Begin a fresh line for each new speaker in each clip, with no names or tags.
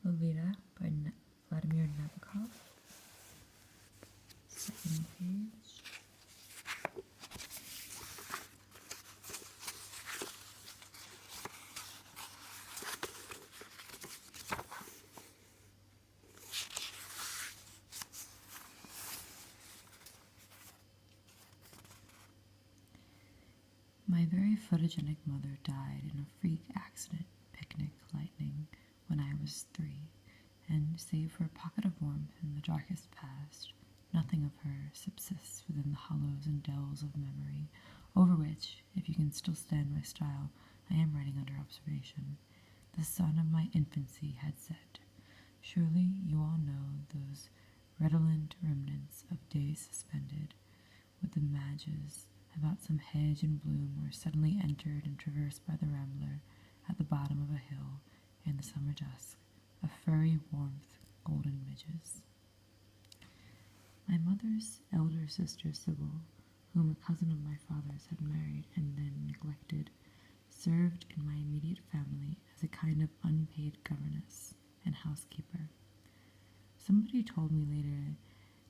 Lolita by Vladimir Nabokov. Second page. My very photogenic mother died in a freak accident picnic lightning when I was 3, and save for a pocket of warmth in the darkest past, nothing of her subsists within the hollows and dells of memory, over which, if you can still stand my style, I am writing under observation. The sun of my infancy had set. Surely you all know those redolent remnants of days suspended, with the mages about some hedge in bloom, or suddenly entered and traversed by the rambler at the bottom of a hill in the summer dusk, of furry warmth, golden midges. My mother's elder sister Sybil, whom a cousin of my father's had married and then neglected, served in my immediate family as a kind of unpaid governess and housekeeper. Somebody told me later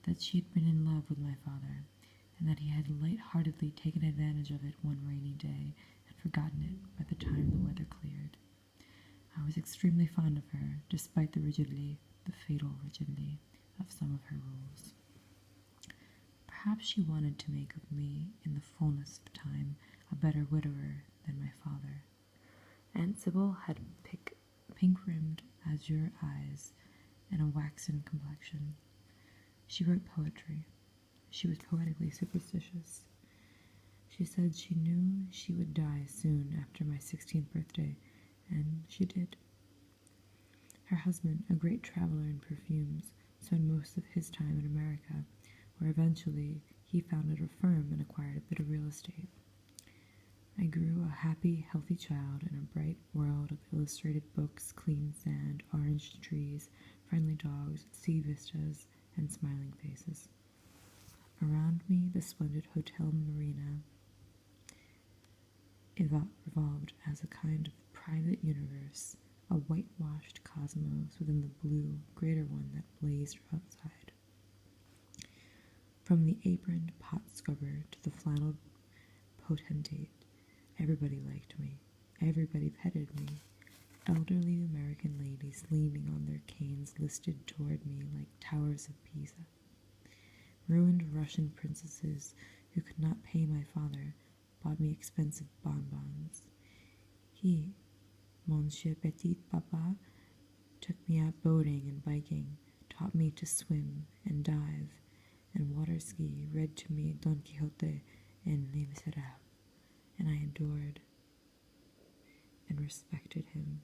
that she had been in love with my father, and that he had light-heartedly taken advantage of it one rainy day and forgotten it by the time the weather cleared. I was extremely fond of her, despite the rigidity, the fatal rigidity, of some of her rules. Perhaps she wanted to make of me, in the fullness of time, a better widower than my father. Aunt Sybil had pink-rimmed azure eyes and a waxen complexion. She wrote poetry. She was poetically superstitious. She said she knew she would die soon after my 16th birthday, and she did. Her husband, a great traveler in perfumes, spent most of his time in America, where eventually he founded a firm and acquired a bit of real estate. I grew a happy, healthy child in a bright world of illustrated books, clean sand, orange trees, friendly dogs, sea vistas, and smiling faces. Around me, the splendid Hotel Marina revolved as a kind of private universe, a whitewashed cosmos within the blue, greater one that blazed outside. From the aproned pot scrubber to the flanneled potentate, everybody liked me. Everybody petted me. Elderly American ladies leaning on their canes listed toward me like towers of Pisa. Ruined Russian princesses who could not pay my father bought me expensive bonbons. He, Monsieur Petit Papa, took me out boating and biking, taught me to swim and dive, and water ski, read to me Don Quixote and Les Miserables, and I adored and respected him,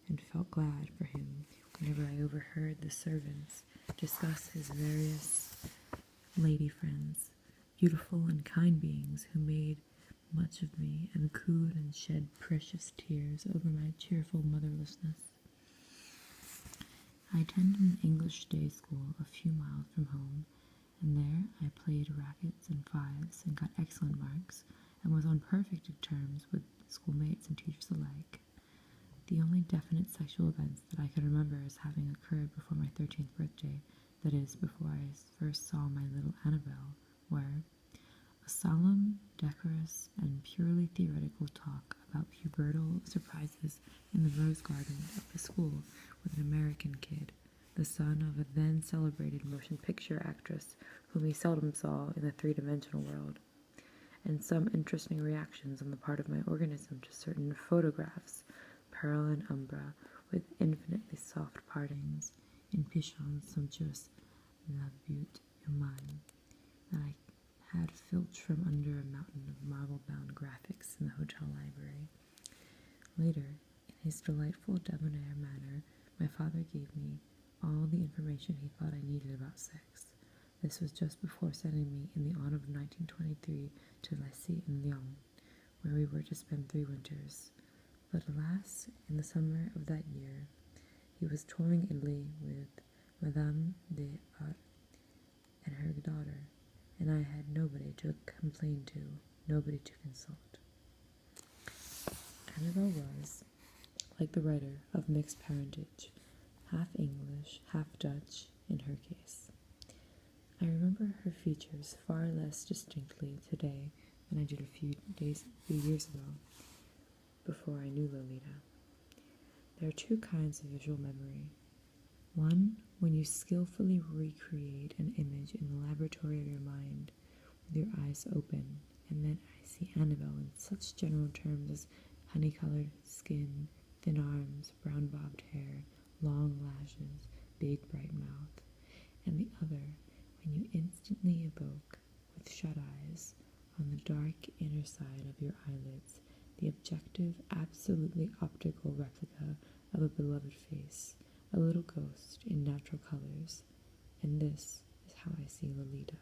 and felt glad for him whenever I overheard the servants discuss his various lady friends, beautiful and kind beings who made much of me and cooed and shed precious tears over my cheerful motherlessness. I attended an English day school a few miles from home, and there I played rackets and fives and got excellent marks, and was on perfect terms with schoolmates and teachers alike. The only definite sexual events that I can remember as having occurred before my 13th birthday, that is, before I first saw my little Annabelle, were a solemn, decorous, and purely theoretical talk about pubertal surprises in the rose garden of the school with an American kid, the son of a then-celebrated motion picture actress whom he seldom saw in the three-dimensional world, and some interesting reactions on the part of my organism to certain photographs, pearl and umbra, with infinitely soft partings, in Pichon's sumptuous La Butte Humaine, that I had filched from under a mountain of marble-bound graphics in the hotel library. Later, in his delightful debonair manner, my father gave me all the information he thought I needed about sex. This was just before sending me in the autumn of 1923 to Lycée in Lyon, where we were to spend 3 winters. But alas, in the summer of that year, he was touring Italy with Madame de R. and her daughter, and I had nobody to complain to, nobody to consult. Annabelle was, like the writer, of mixed parentage, half English, half Dutch in her case. I remember her features far less distinctly today than I did a few years ago, before I knew Lolita. There are two kinds of visual memory. One, when you skillfully recreate an image in the laboratory of your mind with your eyes open, and then I see Annabelle in such general terms as honey-colored skin, thin arms, brown bobbed hair, long lashes, big bright mouth. And the other, when you instantly evoke, with shut eyes, on the dark inner side of your eyelids, the objective, absolutely optical replica of a beloved face, a little ghost in natural colors. And this is how I see Lolita.